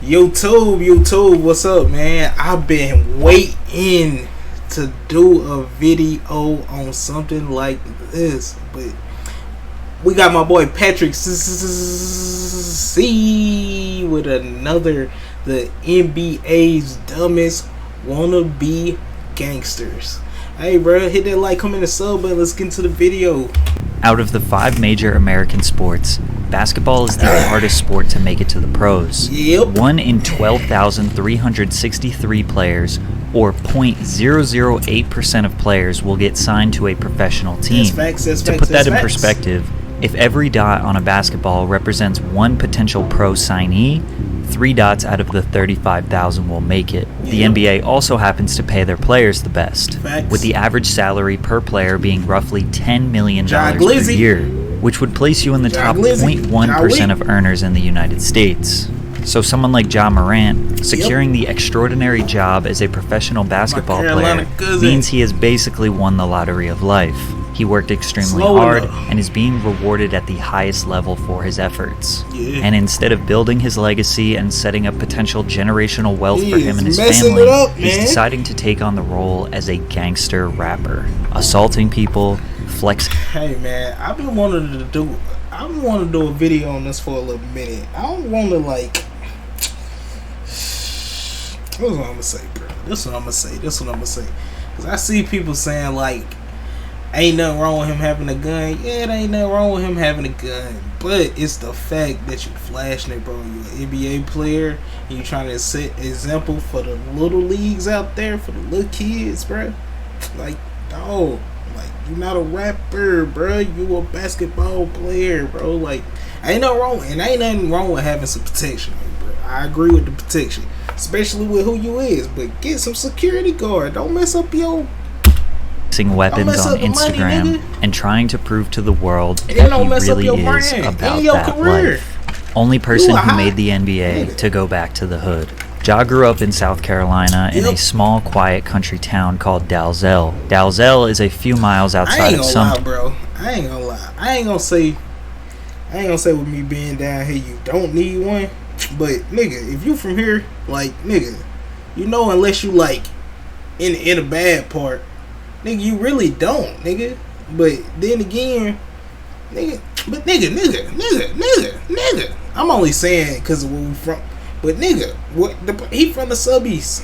YouTube, what's up, man? I've been waiting to do a video on something like this, but we got my boy Patrick C with another, the NBA's dumbest wannabe gangsters. Hey, bro, hit that like, comment, and sub button. Let's get into the video. Out of the 5 major American sports, basketball is the hardest sport to make it to the pros. Yep. 1 in 12,363 players, or 0.008% of players, will get signed to a professional team. To put that in perspective, if every dot on a basketball represents one potential pro signee, 3 dots out of the 35,000 will make it. The NBA also happens to pay their players the best, with the average salary per player being roughly $10 million per year, which would place you in the top 0.1% of earners in the United States. So someone like Morant securing the extraordinary job as a professional basketball player means he has basically won the lottery of life. He worked extremely hard and is being rewarded at the highest level for his efforts. And instead of building his legacy and setting up potential generational wealth for him and his family, he's deciding to take on the role as a gangster rapper, assaulting people, flexing. Hey man, I've been wanting to do a video on this for a little minute. I don't want to this is what I'm gonna say, bro. This is what I'm gonna say. Cause I see people saying like, ain't nothing wrong with him having a gun. Yeah, it ain't nothing wrong with him having a gun. But it's the fact that you flashing it, bro. You're an NBA player and you trying to set example for the little leagues out there, for the little kids, bro. Like, dog, like, you're not a rapper, bro. You a basketball player, bro. Like, ain't nothing wrong with having some protection, bro. I agree with the protection, especially with who you is. But get some security guard. Don't mess up your weapons on Instagram and trying to prove to the world that he really is about that life. Only person who made the NBA to go back to the hood. Ja grew up in South Carolina in a small, quiet country town called Dalzell. Dalzell is a few miles outside of Sumter. Bro, I ain't gonna lie. I ain't gonna say with me being down here you don't need one. But nigga, if you from here, like nigga, you know, unless you like in a bad part, nigga, you really don't, nigga. But then again, nigga. I'm only saying because of where we from. But nigga, he from the sub-east,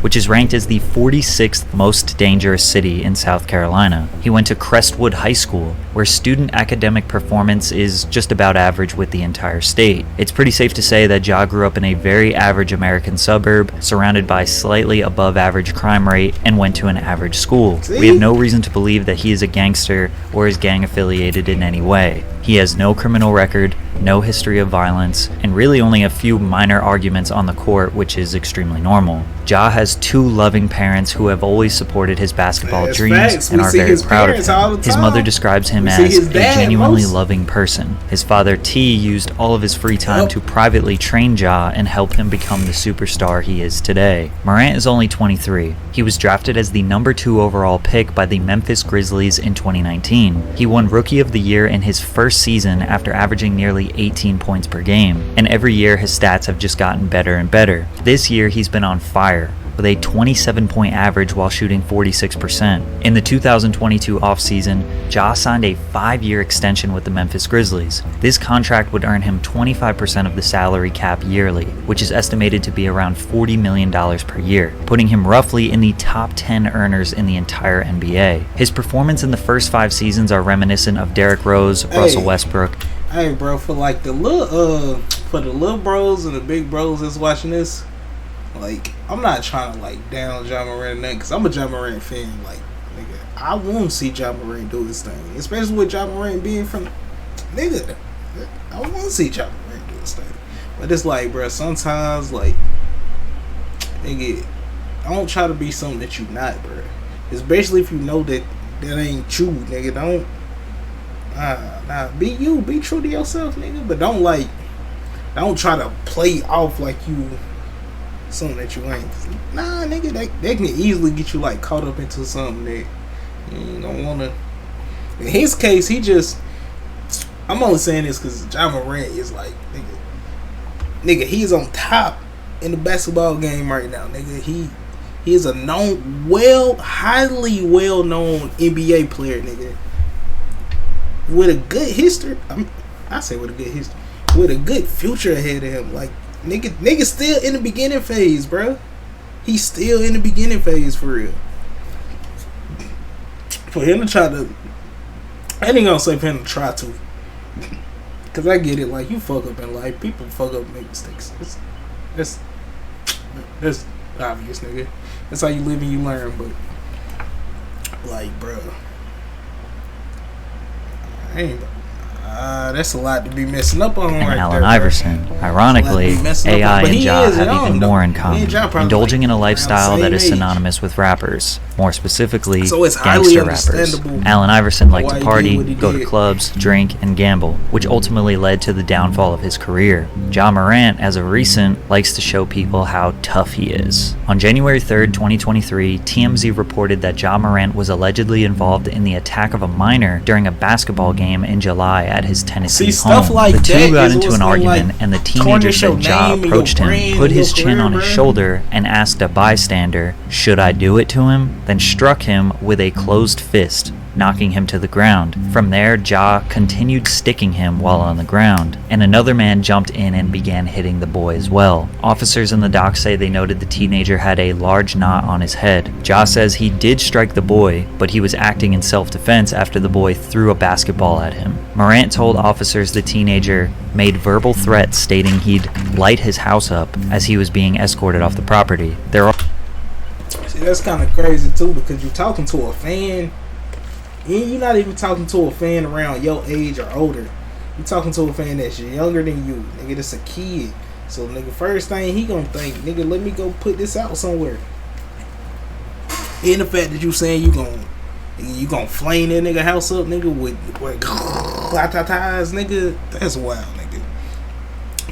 which is ranked as the 46th most dangerous city in South Carolina. He went to Crestwood High School, where student academic performance is just about average with the entire state. It's pretty safe to say that Ja grew up in a very average American suburb, surrounded by slightly above average crime rate, and went to an average school. We have no reason to believe that he is a gangster or is gang affiliated in any way. He has no criminal record, no history of violence, and really only a few minor arguments on the court, which is extremely normal. Ja has 2 loving parents who have always supported his basketball dreams and are very proud of him. His mother describes him as a genuinely loving person. His father T used all of his free time to privately train Ja and help him become the superstar he is today. Morant is only 23. He was drafted as the number 2 overall pick by the Memphis Grizzlies in 2019. He won Rookie of the Year in his first season after averaging nearly 18 points per game, and every year his stats have just gotten better and better. This year he's been on fire, with a 27-point average while shooting 46%. In the 2022 offseason, Ja signed a 5-year extension with the Memphis Grizzlies. This contract would earn him 25% of the salary cap yearly, which is estimated to be around $40 million per year, putting him roughly in the top 10 earners in the entire NBA. His performance in the first 5 seasons are reminiscent of Derrick Rose, Russell Westbrook. Hey bro, for like the little bros and the big bros that's watching this, like, I'm not trying to like down Ja Morant or nothing, because I'm a Ja Morant fan. Like, nigga, I want to see Ja Morant do his thing, especially with Ja Morant being from, nigga, I want to see Ja Morant do his thing. But it's like, bro, sometimes, like, nigga, don't try to be something that you not, bro. Especially if you know that ain't you, nigga. Don't be you, be true to yourself, nigga. But don't try to play off like you something that you ain't. Nah, nigga, they can easily get you like caught up into something that you don't wanna. In his case, I'm only saying this because Ja Morant is like, nigga, nigga, he's on top in the basketball game right now, nigga. He is a highly well known NBA player, nigga, with a good history. I say with a good history, with a good future ahead of him. Like, nigga still in the beginning phase, bro. He's still in the beginning phase for real. For him to try to, I ain't gonna say for him to try to, cause I get it. Like, you fuck up in life, people fuck up and make mistakes. That's obvious, nigga. That's how you live and you learn. But like, bro, that's a lot to be messing up on. And right Allen there, Iverson. bro. Ironically, AI and Ja have even more in common, indulging in a like lifestyle that is age. synonymous with rappers, more specifically So it's highly gangster rappers. understandable Allen Iverson liked why to he party, did what he go to did. clubs, drink, and gamble, which ultimately led to the downfall of his career. Ja Morant, as of recent, likes to show people how tough he is. On January 3rd, 2023, TMZ reported that Ja Morant was allegedly involved in the attack of a minor during a basketball game in July at his Tennessee See, stuff home. like The two that got is into what's an gonna, argument, like, and the teenager tarnish your said Ja name and approached your him, brand put and his your chin career, on his bro. shoulder, and asked a bystander, "Should I do it to him?" Then struck him with a closed fist, knocking him to the ground. From there, Ja continued sticking him while on the ground, and another man jumped in and began hitting the boy as well. Officers in the dock say they noted the teenager had a large knot on his head. Ja says he did strike the boy, but he was acting in self-defense after the boy threw a basketball at him. Morant told officers the teenager made verbal threats stating he'd light his house up as he was being escorted off the property. See, that's kind of crazy too, because you're talking to a fan. You're not even talking to a fan around your age or older. You're talking to a fan that's younger than you, nigga. That's a kid. So, nigga, first thing he gonna think, nigga, let me go put this out somewhere. And the fact that you saying you gonna flame that nigga house up, nigga, with ties, nigga, that's wild, nigga.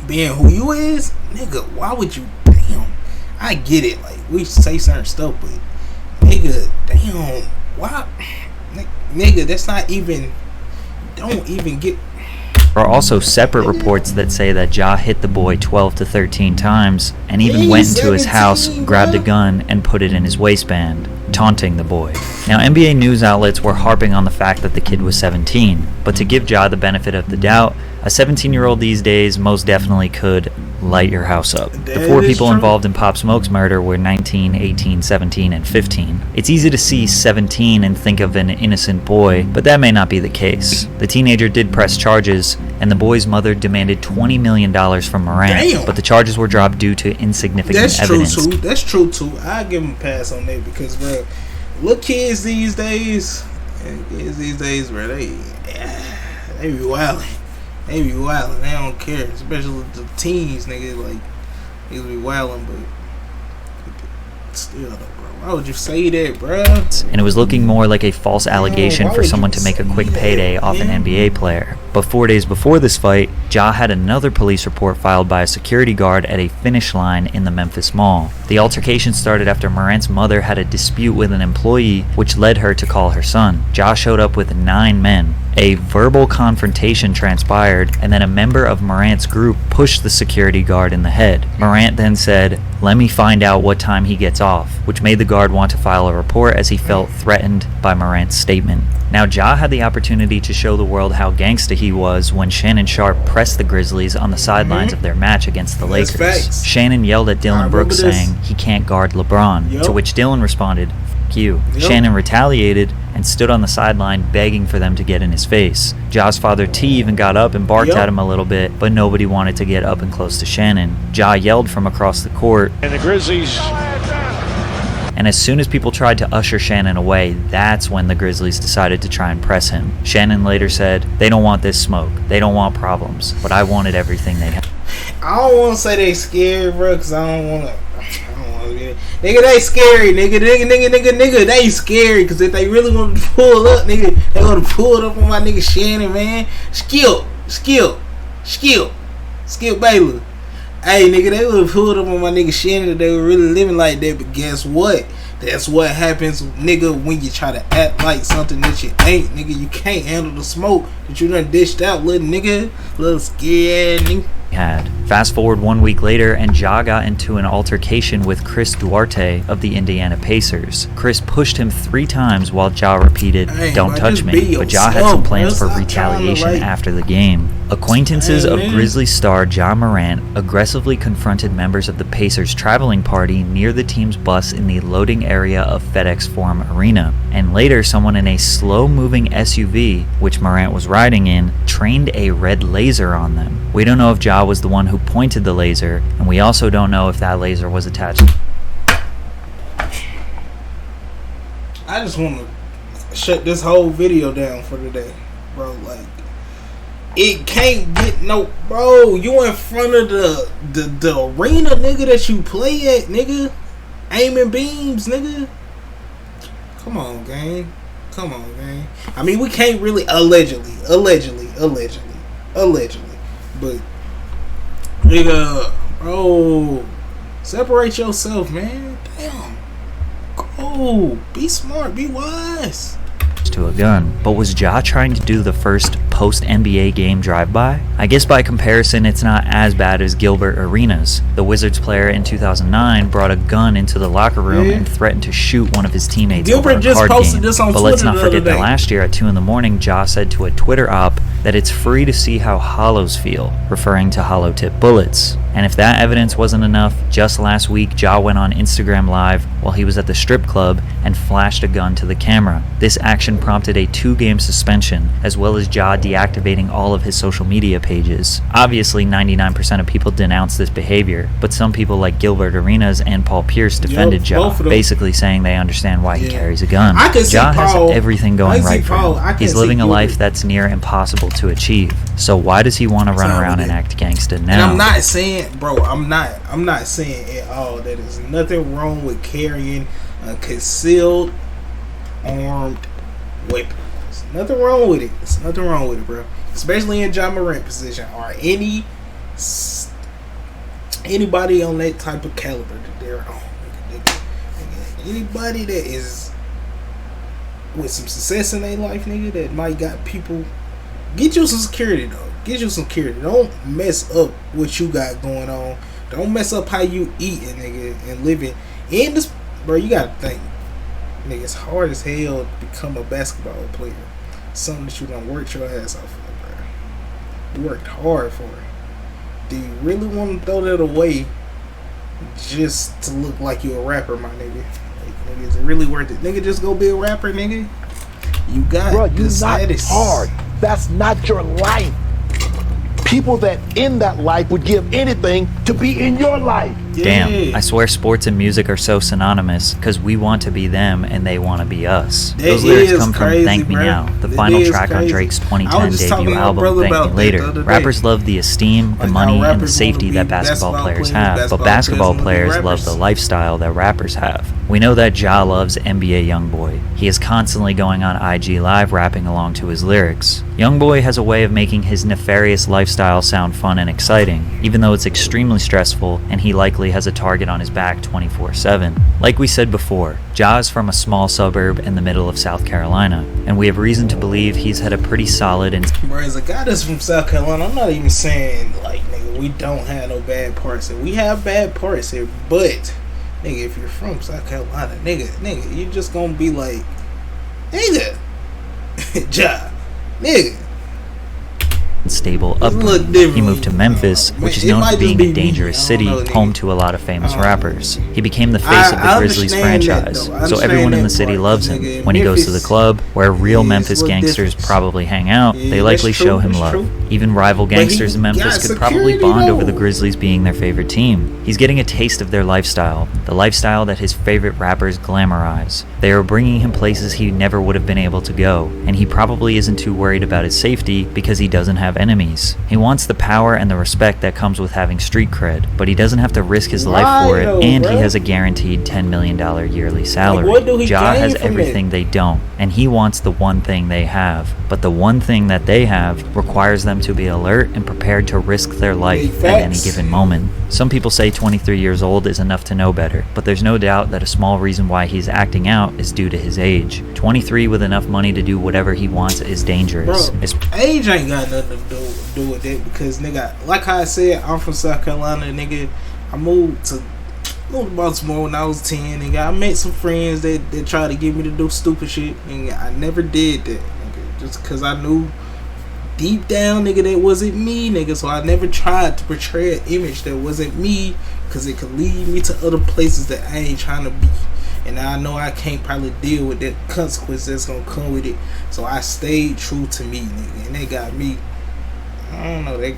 Being who you is, nigga, why would you? Damn, I get it. Like, we say certain stuff, but nigga, damn, why? Nigga, that's not even. Don't even get. There are also separate reports that say that Ja hit the boy 12 to 13 times and even went into his house, grabbed a gun, and put it in his waistband, taunting the boy. Now, NBA news outlets were harping on the fact that the kid was 17, but to give Ja the benefit of the doubt, a 17-year-old these days most definitely could light your house up. The four people involved in Pop Smoke's murder were 19, 18, 17, and 15. It's easy to see 17 and think of an innocent boy, but that may not be the case. The teenager did press charges, and the boy's mother demanded $20 million from Morant, Damn. but the charges were dropped due to insignificant evidence. That's true too. I give him a pass on that because, bro, look, kids these days, bro, they be wilding. They be wilding. They don't care, especially the teens, nigga. Like, they be wilding, but still, though, bro. Why would you say that, bro? And it was looking more like a false allegation why for would someone you to make a say quick that, payday off an man? NBA player. But 4 days before this fight, Ja had another police report filed by a security guard at a Finish Line in the Memphis Mall. The altercation started after Morant's mother had a dispute with an employee, which led her to call her son. Ja showed up with 9 men. A verbal confrontation transpired, and then a member of Morant's group pushed the security guard in the head. Morant then said, "Let me find out what time he gets off," which made the guard want to file a report as he felt threatened by Morant's statement. Now, Ja had the opportunity to show the world how gangsta he was when Shannon Sharpe pressed the Grizzlies on the sidelines of their match against the That's Lakers. facts. Shannon yelled at I Dylan remember Brooks this. saying he can't guard LeBron, Yup. to which Dylan responded, "F*** you." Yup. Shannon retaliated and stood on the sideline begging for them to get in his face. Ja's father T even got up and barked Yup. at him a little bit, but nobody wanted to get up and close to Shannon. Ja yelled from across the court, And the Grizzlies. and as soon as people tried to usher Shannon away, that's when the Grizzlies decided to try and press him. Shannon later said, "They don't want this smoke. They don't want problems, but I wanted everything they had." I don't want to say they scared, bro, because I don't want to get it. Nigga, they scary, nigga, they scary, because if they really want to pull up, nigga, they going to pull up on my nigga Shannon, man. Skip Baylor. Hey, nigga, they would have pulled up on my nigga Shannon if they were really living like that, but guess what? That's what happens, nigga, when you try to act like something that you ain't, nigga. You can't handle the smoke that you done dished out, little nigga. Little scared nigga. Had. Fast forward 1 week later, and Ja got into an altercation with Chris Duarte of the Indiana Pacers. Chris pushed him 3 times while Ja repeated, "Don't touch me," but Ja had some plans for retaliation after the game. Acquaintances of Grizzlies star Ja Morant aggressively confronted members of the Pacers traveling party near the team's bus in the loading area of FedEx Forum Arena, and later someone in a slow-moving SUV, which Morant was riding in, trained a red laser on them. We don't know if Ja was the one who pointed the laser, and we also don't know if that laser was attached. I just want to shut this whole video down for today, bro. Like, it can't get no, bro. You in front of the arena, nigga, that you play at, nigga, aiming beams, nigga. Come on, gang. Come on, gang. I mean, we can't really allegedly, but nigga, bro, separate yourself, man. Damn. Go. Be smart. Be wise. To a gun. But was Ja trying to do the first post-NBA game drive-by? I guess by comparison it's not as bad as Gilbert Arenas. The Wizards player in 2009 brought a gun into the locker room and threatened to shoot one of his teammates Gilbert over a just card posted game. this on But Twitter let's not the forget other that day. last year at 2 in the morning, Ja said to a Twitter op that it's free to see how hollows feel, referring to hollow tip bullets. And if that evidence wasn't enough, just last week Ja went on Instagram Live while he was at the strip club and flashed a gun to the camera. This action prompted a 2-game suspension, as well as Ja deactivating all of his social media pages. Obviously, 99% of people denounce this behavior, but some people like Gilbert Arenas and Paul Pierce defended Ja, basically saying they understand why he carries a gun. Ja has everything going right for him. He's living a life that's near impossible to achieve. So why does he want to run around and act gangsta now? And I'm not saying, bro, I'm not saying at all that there's nothing wrong with carrying a concealed armed weapon. There's nothing wrong with it. There's nothing wrong with it, bro. Especially in Ja Morant position or anybody on that type of caliber that they're on. Anybody that is with some success in their life, nigga, that might got people. Get you some security, though. Get you some security. Don't mess up what you got going on. Don't mess up how you eating, nigga, and living. In this, bro, you gotta think, nigga, it's hard as hell to become a basketball player. Something that you done worked your ass off for, bro. You worked hard for it. Do you really want to throw that away just to look like you a rapper, my nigga? Like, nigga, is it really worth it? Nigga, just go be a rapper, nigga. You got bro, the you're status. not hard. That's not your life. People that in that life would give anything to be in your life. Damn, I swear sports and music are so synonymous because we want to be them and they want to be us. Those lyrics come from Thank Me Now, the final track on Drake's 2010 debut album, Thank Me Later. Rappers love the esteem, the money, and the safety that basketball players have, but basketball players love the lifestyle that rappers have. We know that Ja loves NBA Youngboy. He is constantly going on IG Live rapping along to his lyrics. Youngboy has a way of making his nefarious lifestyle sound fun and exciting, even though it's extremely stressful and he likely has a target on his back 24/7. Like we said before, Ja is from a small suburb in the middle of South Carolina, and we have reason to believe he's had a pretty solid and... Bro, as a guy that's from South Carolina, I'm not even saying, like, nigga, we don't have no bad parts here. We have bad parts here, but, nigga, if you're from South Carolina, nigga, you just gonna be like, nigga, Ja, nigga. Stable upbringing. He moved to Memphis, which is known for being a dangerous city, home to a lot of famous rappers. He became the face of the Grizzlies franchise, so everyone in the city loves him. When he goes to the club, where real Memphis gangsters probably hang out, they likely show him love. Even rival gangsters in Memphis could probably bond over the Grizzlies being their favorite team. He's getting a taste of their lifestyle, the lifestyle that his favorite rappers glamorize. They are bringing him places he never would have been able to go, and he probably isn't too worried about his safety because he doesn't have enemies. He wants the power and the respect that comes with having street cred, but he doesn't have to risk his life for it, and he has a guaranteed $10 million yearly salary. Like, what do he Ja gain has from everything it? they don't, and he wants the one thing they have. But the one thing that they have requires them to be alert and prepared to risk their life at any given moment. Some people say 23 years old is enough to know better, but there's no doubt that a small reason why he's acting out is due to his age. 23 with enough money to do whatever he wants is dangerous. Bro, age ain't got nothing to do with that, because nigga, like how I said, I'm from South Carolina, nigga. I moved to Baltimore when I was 10, nigga. I met some friends that tried to get me to do stupid shit, and I never did that, nigga, just because I knew deep down, nigga, that wasn't me, nigga. So I never tried to portray an image that wasn't me, because it could lead me to other places that I ain't trying to be. And now I know I can't probably deal with that consequence that's gonna come with it. So I stayed true to me, nigga. And they got me, I don't know, they,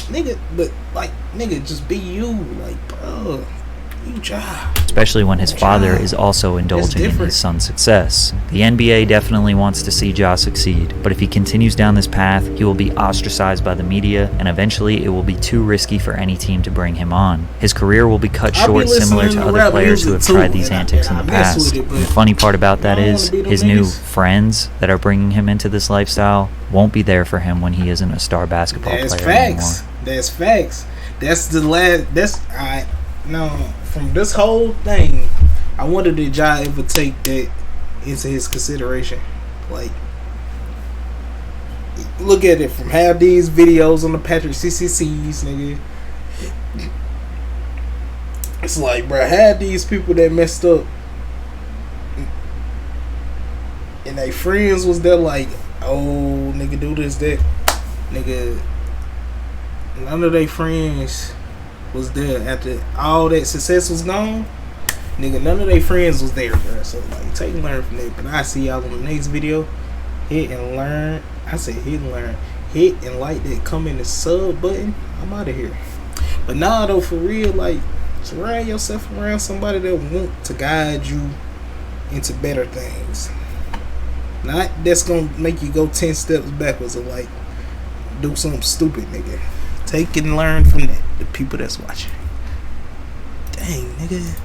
nigga, but like, nigga, just be you. Like, bro, you job. Especially when his father is also indulging in his son's success. The NBA definitely wants to see Ja succeed, but if he continues down this path, he will be ostracized by the media, and eventually it will be too risky for any team to bring him on. His career will be cut short, similar to other players who have tried these antics in the past. And the funny part about that is, his new friends that are bringing him into this lifestyle won't be there for him when he isn't a star basketball player anymore. That's facts. That's the last. No, from this whole thing, I wonder did Ja ever take that into his consideration? Like, look at it from half these videos on the Patrick CCCs, nigga. It's like, bro, half these people that messed up, and they friends was there like, oh, nigga, do this, that, nigga. None of their friends was there after all that success was gone. Nigga, none of their friends was there, bro. So like, take and learn from that. But I see y'all in the next video. Hit and learn. I said hit and learn. Hit and like that comment and sub button. I'm out of here. But nah, though, for real, like, surround yourself around somebody that want to guide you into better things. Not that's gonna make you go 10 steps backwards or like do something stupid, nigga. Take and learn from that, the people that's watching. Dang, nigga.